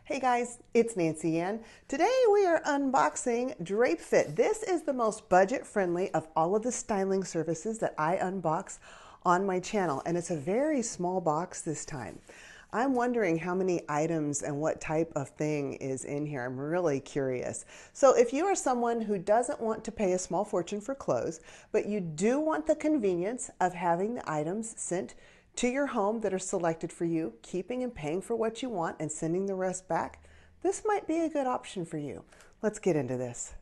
Hey guys, it's Nancy Ann. Today we are unboxing Drape Fit. This is the most budget-friendly of all of the styling services that I unbox on my channel, and it's a very small box this time. I'm wondering how many items and what type of thing is in here. I'm really curious. So if you are someone who doesn't want to pay a small fortune for clothes, but you do want the convenience of having the items sent to your home that are selected for you, keeping and paying for what you want and sending the rest back, this might be a good option for you. Let's get into this.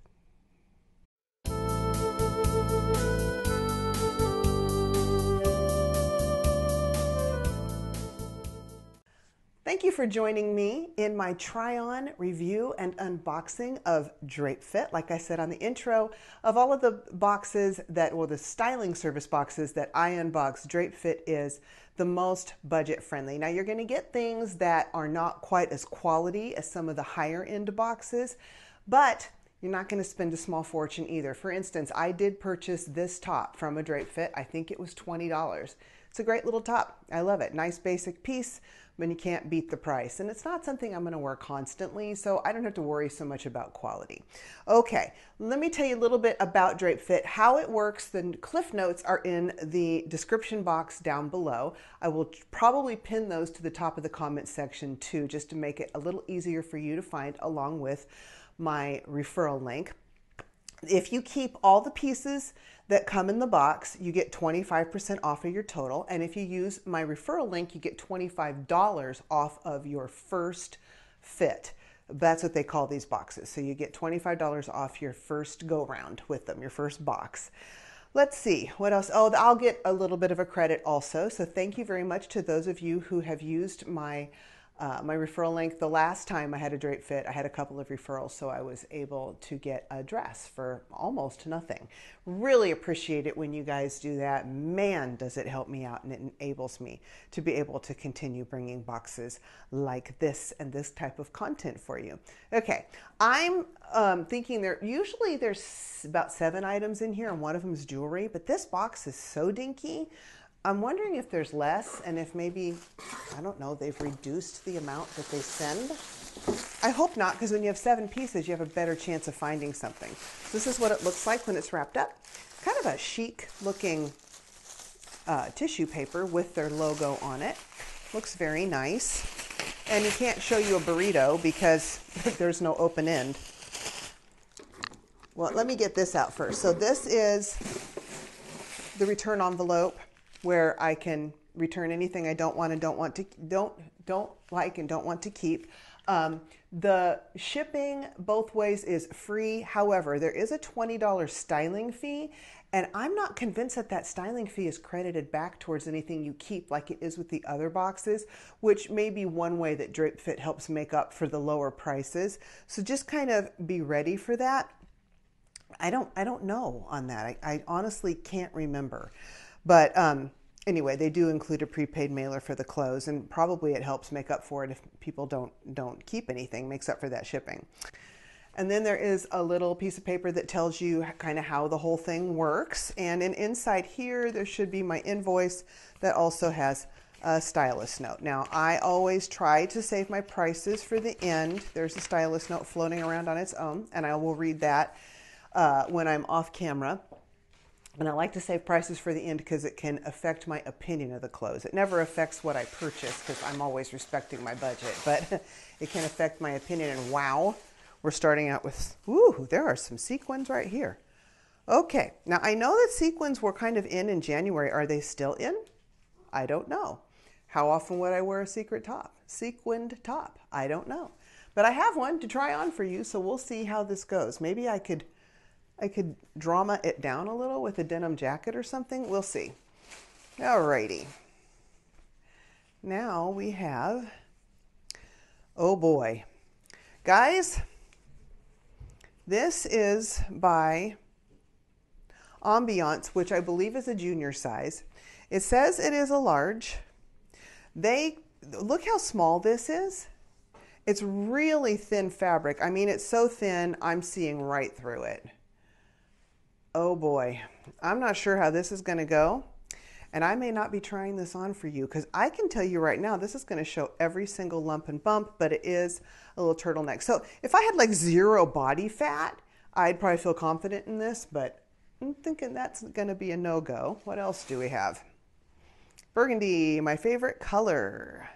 Thank you for joining me in my try-on review and unboxing of Drape Fit. Like I said on the intro, of all of the boxes the styling service boxes that I unbox, Drape Fit is the most budget friendly. Now you're going to get things that are not quite as quality as some of the higher end boxes, but you're not going to spend a small fortune either. For instance, I did purchase this top from a Drape Fit. I think it was $20. It's a great little top. I love it. Nice basic piece, but you can't beat the price. And it's not something I'm going to wear constantly, so I don't have to worry so much about quality. Okay, let me tell you a little bit about Drape Fit, how it works. The cliff notes are in the description box down below. I will probably pin those to the top of the comment section too, just to make it a little easier for you to find, along with my referral link. If you keep all the pieces that come in the box, you get 25% off of your total. And if you use my referral link, you get $25 off of your first fit. That's what they call these boxes. So you get $25 off your first go round with them, your first box. Let's see, what else? Oh, I'll get a little bit of a credit also. So thank you very much to those of you who have used my referral link. The last time I had a Drape Fit, I had a couple of referrals, so I was able to get a dress for almost nothing. Really appreciate it when you guys do that. Man, does it help me out, and it enables me to be able to continue bringing boxes like this and this type of content for you. Okay, I'm thinking there's about 7 items in here, and one of them is jewelry, but this box is so dinky. I'm wondering if there's less, and if maybe, I don't know, they've reduced the amount that they send. I hope not, because when you have 7 pieces, you have a better chance of finding something. This is what it looks like when it's wrapped up. Kind of a chic looking tissue paper with their logo on it. Looks very nice. And you can't show you a burrito because there's no open end. Well, let me get this out first. So this is the return envelope, where I can return anything I don't like and don't want to keep. The shipping both ways is free. However, there is a $20 styling fee, and I'm not convinced that that styling fee is credited back towards anything you keep like it is with the other boxes, which may be one way that Drape Fit helps make up for the lower prices. So just kind of be ready for that. I don't know on that. I honestly can't remember. But anyway, they do include a prepaid mailer for the clothes, and probably it helps make up for it if people don't keep anything, makes up for that shipping. And then there is a little piece of paper that tells you kind of how the whole thing works. And inside here, there should be my invoice that also has a stylist note. Now, I always try to save my prices for the end. There's a stylist note floating around on its own, and I will read that when I'm off camera. And I like to save prices for the end because it can affect my opinion of the clothes. It never affects what I purchase because I'm always respecting my budget, but it can affect my opinion. And wow, we're starting out with, ooh, there are some sequins right here. Okay, now I know that sequins were kind of in January. Are they still in? I don't know. How often would I wear a sequined top? I don't know. But I have one to try on for you, so we'll see how this goes. Maybe I could drama it down a little with a denim jacket or something. We'll see. Alrighty. Now we have, oh boy. Guys, this is by Ambiance, which I believe is a junior size. It says it is a large. Look how small this is. It's really thin fabric. I mean, it's so thin, I'm seeing right through it. Oh boy, I'm not sure how this is going to go. And I may not be trying this on for you because I can tell you right now, this is going to show every single lump and bump, but it is a little turtleneck. So if I had like 0 body fat, I'd probably feel confident in this, but I'm thinking that's going to be a no-go. What else do we have? Burgundy, my favorite color.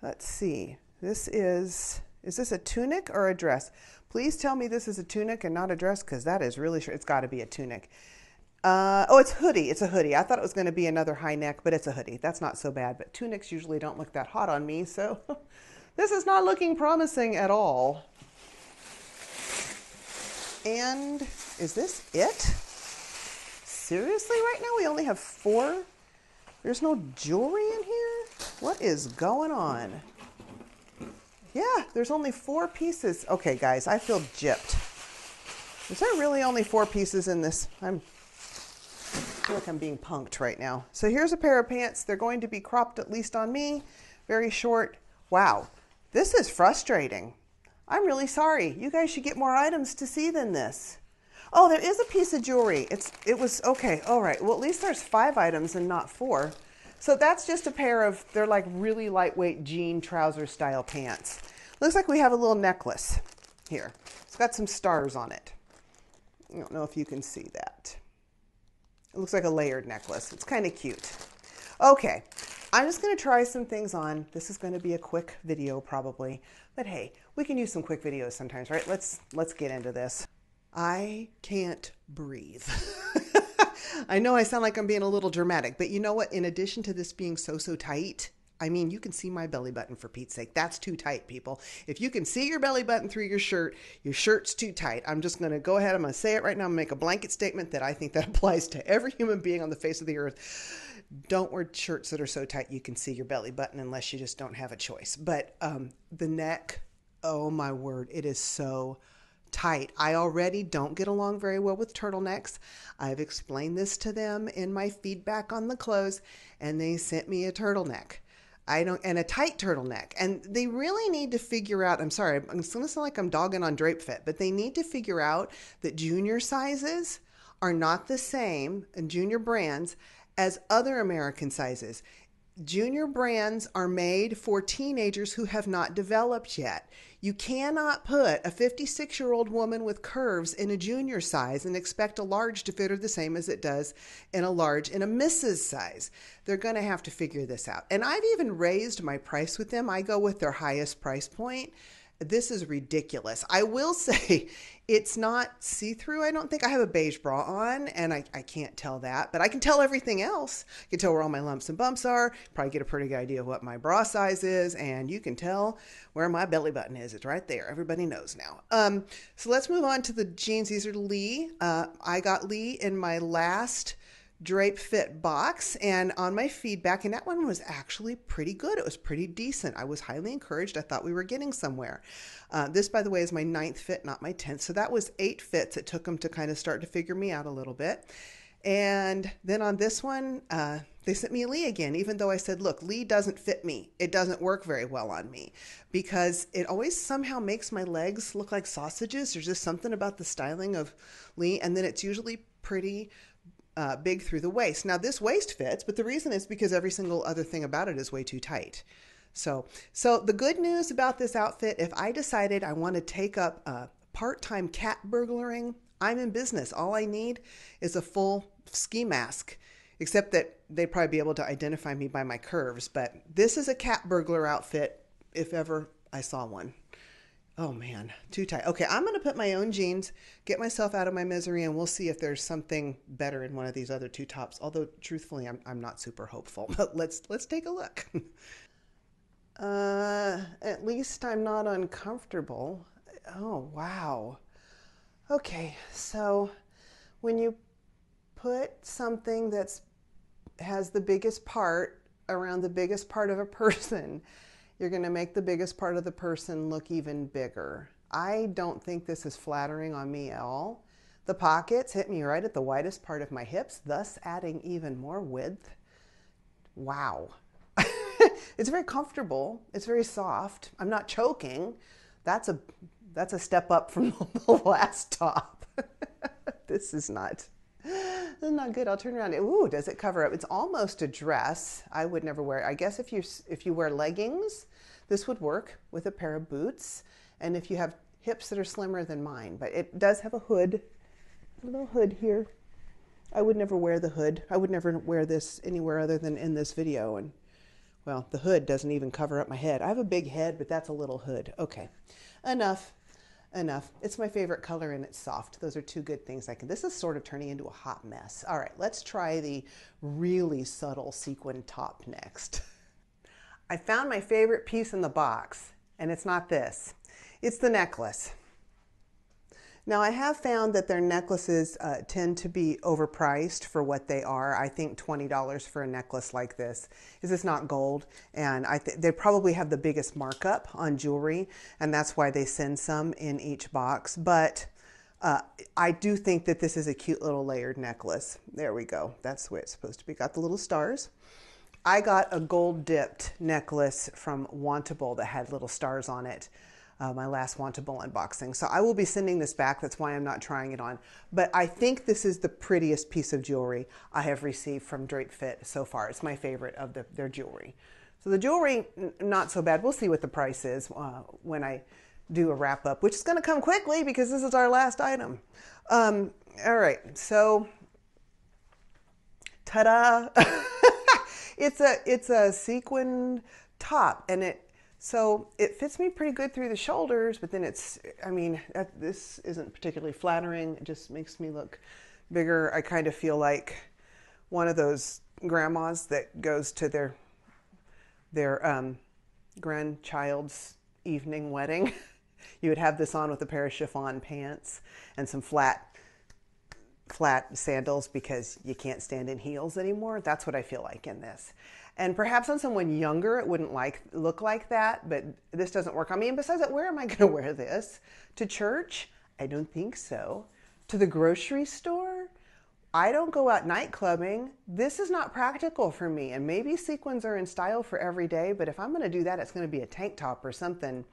Let's see. This is this a tunic or a dress? Please tell me this is a tunic and not a dress, because that is really sure. It's got to be a tunic. Oh, it's hoodie. It's a hoodie. I thought it was going to be another high neck, but it's a hoodie. That's not so bad, but tunics usually don't look that hot on me, so this is not looking promising at all. And is this it? Seriously, right now we only have 4? There's no jewelry in here? What is going on? Yeah, there's only 4 pieces. Okay, guys, I feel gypped. Is there really only 4 pieces in this? I feel like I'm being punked right now. So here's a pair of pants. They're going to be cropped, at least on me, very short. Wow, this is frustrating. I'm really sorry. You guys should get more items to see than this. Oh, there is a piece of jewelry. It was okay. All right. Well, at least there's 5 items and not 4. So that's just a pair of, they're like really lightweight jean trouser style pants. Looks like we have a little necklace here. It's got some stars on it. I don't know if you can see that. It looks like a layered necklace. It's kind of cute. Okay. I'm just going to try some things on. This is going to be a quick video probably, but hey, we can use some quick videos sometimes, right? Let's get into this. I can't breathe. I know I sound like I'm being a little dramatic, but you know what? In addition to this being so tight, I mean, you can see my belly button, for Pete's sake. That's too tight, people. If you can see your belly button through your shirt's too tight. I'm just going to go ahead. I'm going to say it right now. I'm going to make a blanket statement that I think that applies to every human being on the face of the earth. Don't wear shirts that are so tight you can see your belly button unless you just don't have a choice. But the neck, oh my word, it is so tight. I already don't get along very well with turtlenecks. I've explained this to them in my feedback on the clothes, and they sent me a turtleneck. And a tight turtleneck. And they really need to figure out, I'm sorry, I'm going to sound like I'm dogging on Drape Fit, but they need to figure out that junior sizes are not the same, and junior brands, as other American sizes. Junior brands are made for teenagers who have not developed yet. You cannot put a 56-year-old woman with curves in a junior size and expect a large to fit her the same as it does in a large in a Mrs. size. They're going to have to figure this out. And I've even raised my price with them. I go with their highest price point. This is ridiculous. I will say it's not see-through. I don't think. I have a beige bra on, and I can't tell that, but I can tell everything else. I can tell where all my lumps and bumps are, probably get a pretty good idea of what my bra size is, and you can tell where my belly button is. It's right there. Everybody knows now. So let's move on to the jeans. These are Lee. I got Lee in my last Drape Fit box, and on my feedback, and that one was actually pretty good. It was pretty decent. I was highly encouraged. I thought we were getting somewhere. This, by the way, is my 9th fit, not my 10th. So that was 8 fits. It took them to kind of start to figure me out a little bit. And then on this one, they sent me a Lee again, even though I said, look, Lee doesn't fit me. It doesn't work very well on me because it always somehow makes my legs look like sausages. There's just something about the styling of Lee. And then it's usually pretty big through the waist. Now this waist fits, but the reason is because every single other thing about it is way too tight. So the good news about this outfit, if I decided I want to take up part-time cat burglaring, I'm in business. All I need is a full ski mask, except that they'd probably be able to identify me by my curves. But this is a cat burglar outfit if ever I saw one. Oh man, too tight. Okay, I'm going to put my own jeans, get myself out of my misery, and we'll see if there's something better in one of these other 2 tops. Although, truthfully, I'm not super hopeful. But let's take a look. At least I'm not uncomfortable. Oh, wow. Okay, so when you put something that's has the biggest part around the biggest part of a person, you're going to make the biggest part of the person look even bigger. I don't think this is flattering on me at all. The pockets hit me right at the widest part of my hips, thus adding even more width. Wow. It's very comfortable. It's very soft. I'm not choking. That's a step up from the last top. This is not is not good. I'll turn around. Ooh, does it cover up? It's almost a dress. I would never wear it. I guess if you wear leggings, this would work with a pair of boots. And if you have hips that are slimmer than mine, but it does have a hood, a little hood here. I would never wear the hood. I would never wear this anywhere other than in this video. And well, the hood doesn't even cover up my head. I have a big head, but that's a little hood. Okay, enough. It's my favorite color and it's soft. Those are two good things I can. This is sort of turning into a hot mess. All right, let's try the really subtle sequin top next. I found my favorite piece in the box, and it's not this. It's the necklace. Now, I have found that their necklaces tend to be overpriced for what they are. I think $20 for a necklace like this is just not gold, and they probably have the biggest markup on jewelry, and that's why they send some in each box. But I do think that this is a cute little layered necklace. There we go. That's the way it's supposed to be. Got the little stars. I got a gold dipped necklace from Wantable that had little stars on it. My last Wantable unboxing. So I will be sending this back. That's why I'm not trying it on. But I think this is the prettiest piece of jewelry I have received from Drape Fit so far. It's my favorite of their jewelry. So the jewelry, not so bad. We'll see what the price is when I do a wrap up, which is going to come quickly because this is our last item. All right, so ta-da! It's a sequin top, and so it fits me pretty good through the shoulders, but then this isn't particularly flattering. It just makes me look bigger. I kind of feel like one of those grandmas that goes to their grandchild's evening wedding. You would have this on with a pair of chiffon pants and some flat sandals because you can't stand in heels anymore. That's what I feel like in this. And perhaps on someone younger, it wouldn't look like that, but this doesn't work on me. And besides that, where am I going to wear this? To church? I don't think so. To the grocery store? I don't go out night clubbing. This is not practical for me. And maybe sequins are in style for every day, but if I'm going to do that, it's going to be a tank top or something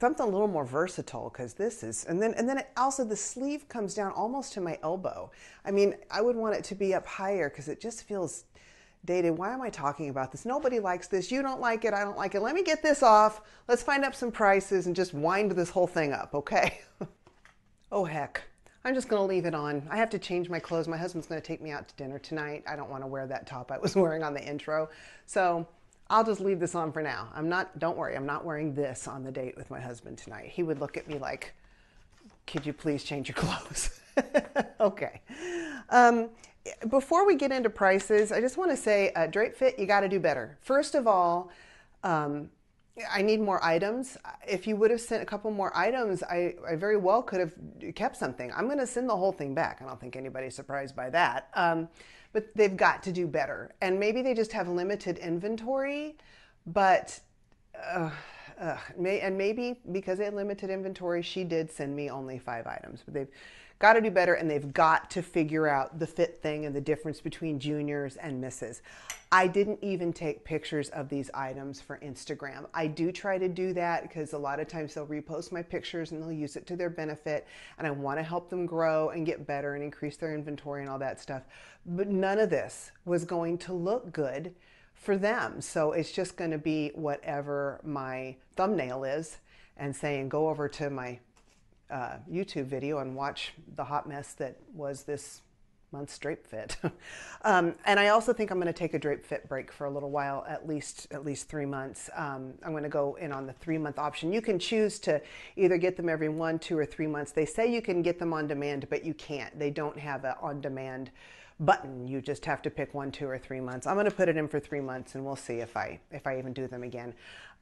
a little more versatile, because this is, and then also the sleeve comes down almost to my elbow. I mean, I would want it to be up higher because it just feels dated. Why am I talking about this? Nobody likes this. You don't like it. I don't like it. Let me get this off. Let's find up some prices and just wind this whole thing up, okay? Oh, heck. I'm just going to leave it on. I have to change my clothes. My husband's going to take me out to dinner tonight. I don't want to wear that top I was wearing on the intro. So I'll just leave this on for now. Don't worry, I'm not wearing this on the date with my husband tonight. He would look at me like, could you please change your clothes? Okay. Before we get into prices, I just want to say, Drape Fit, you got to do better. First of all, I need more items. If you would have sent a couple more items, I very well could have kept something. I'm going to send the whole thing back. I don't think anybody's surprised by that. But they've got to do better. And maybe they just have limited inventory, but, and maybe because they had limited inventory, she did send me only 5 items. But they've got to do better, and they've got to figure out the fit thing and the difference between juniors and misses. I didn't even take pictures of these items for Instagram. I do try to do that because a lot of times they'll repost my pictures and they'll use it to their benefit, and I want to help them grow and get better and increase their inventory and all that stuff. But none of this was going to look good for them. So it's just going to be whatever my thumbnail is, and saying go over to my YouTube video and watch the hot mess that was this month's Drape Fit. And I also think I'm going to take a Drape Fit break for a little while, at least 3 months. I'm going to go in on the 3-month option. You can choose to either get them every 1, 2, or 3 months. They say you can get them on demand, but you can't. They don't have an on demand button. You just have to pick 1, 2, or 3 months. I'm going to put it in for 3 months, and we'll see if I even do them again.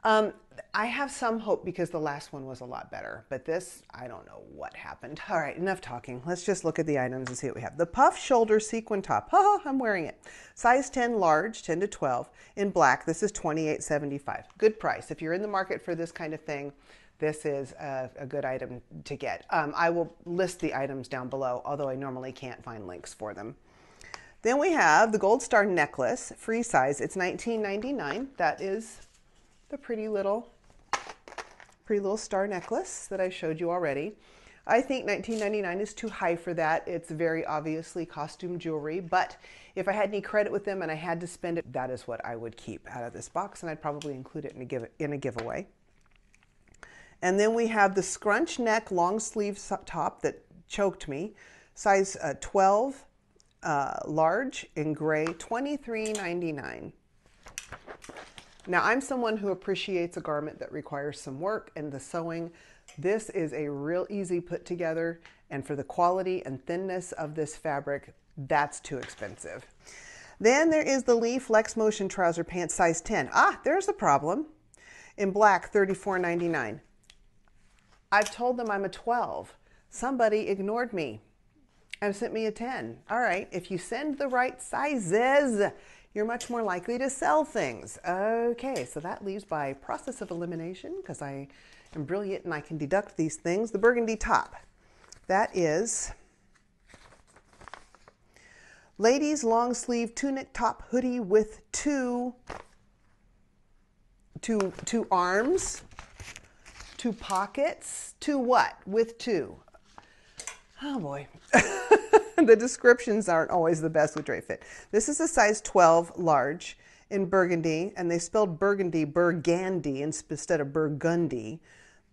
I have some hope because the last one was a lot better, but this, I don't know what happened. All right, enough talking. Let's just look at the items and see what we have. The puff shoulder sequin top. I'm wearing it. Size 10 large, 10 to 12 in black. This is $28.75. Good price. If you're in the market for this kind of thing, this is a good item to get. I will list the items down below, although I normally can't find links for them. Then we have the Gold Star necklace, free size. It's $19.99. That is the pretty little star necklace that I showed you already. I think $19.99 is too high for that. It's very obviously costume jewelry, but if I had any credit with them and I had to spend it, that is what I would keep out of this box, and I'd probably include it in a giveaway. And then we have the scrunch neck long sleeve top that choked me, size 12, large in gray, $23.99. Now, I'm someone who appreciates a garment that requires some work and the sewing. This is a real easy put together, and for the quality and thinness of this fabric, that's too expensive. Then there is the Lee Flex-Motion Trouser Pants, size 10. Ah, there's a problem. In black, $34.99. I've told them I'm a 12. Somebody ignored me and sent me a 10. All right, if you send the right sizes, you're much more likely to sell things. Okay, so that leaves by process of elimination, because I am brilliant and I can deduct these things, the burgundy top. That is ladies long sleeve tunic top hoodie with two arms, two pockets, two what? With two. Oh boy. The descriptions aren't always the best with Drape Fit. This is a size 12 large in burgundy, and they spelled burgundy instead of Burgundy.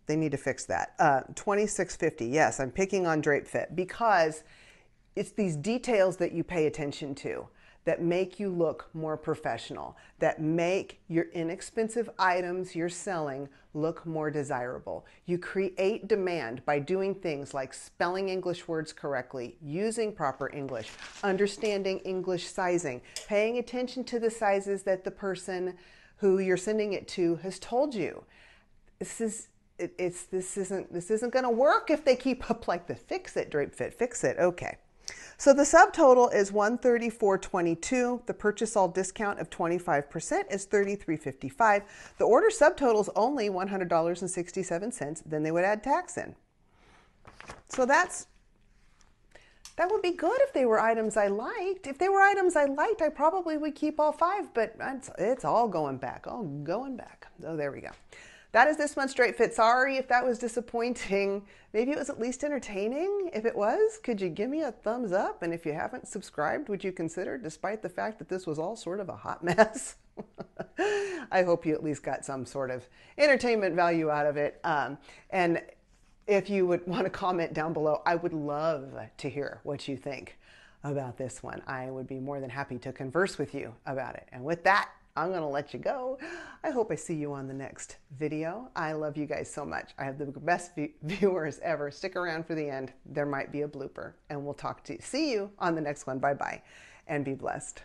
They need to fix that. $26.50. Yes, I'm picking on Drape Fit because it's these details that you pay attention to that make you look more professional, that make your inexpensive items you're selling look more desirable. You create demand by doing things like spelling English words correctly, using proper English, understanding English sizing, paying attention to the sizes that the person who you're sending it to has told you. This isn't going to work if they keep up like the fix it, Drape Fit, fix it. Okay. So the subtotal is $134.22. The purchase all discount of 25% is $33.55. The order subtotal is only $100.67. Then they would add tax in. So that would be good if they were items I liked. If they were items I liked, I probably would keep all 5, but it's all going back, all going back. Oh, there we go. That is this month's Drape Fit. Sorry if that was disappointing. Maybe it was at least entertaining. If it was, could you give me a thumbs up? And if you haven't subscribed, would you consider, despite the fact that this was all sort of a hot mess? I hope you at least got some sort of entertainment value out of it. And if you would want to comment down below, I would love to hear what you think about this one. I would be more than happy to converse with you about it. And with that, I'm going to let you go. I hope I see you on the next video. I love you guys so much. I have the best viewers ever. Stick around for the end. There might be a blooper, and we'll see you on the next one. Bye-bye, and be blessed.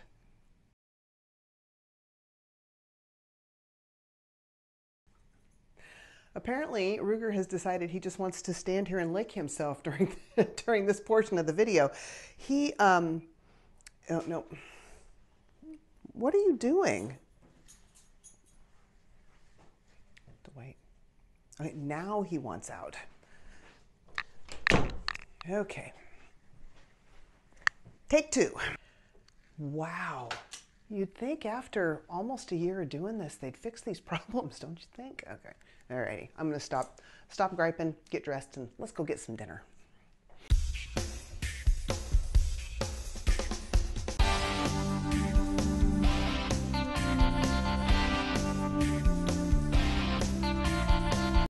Apparently, Ruger has decided he just wants to stand here and lick himself during this portion of the video. Oh, no. What are you doing? Wait. Okay, now he wants out. Okay. Take 2. Wow. You'd think after almost a year of doing this, they'd fix these problems, don't you think? Okay. Alrighty. I'm going to stop griping, get dressed, and let's go get some dinner.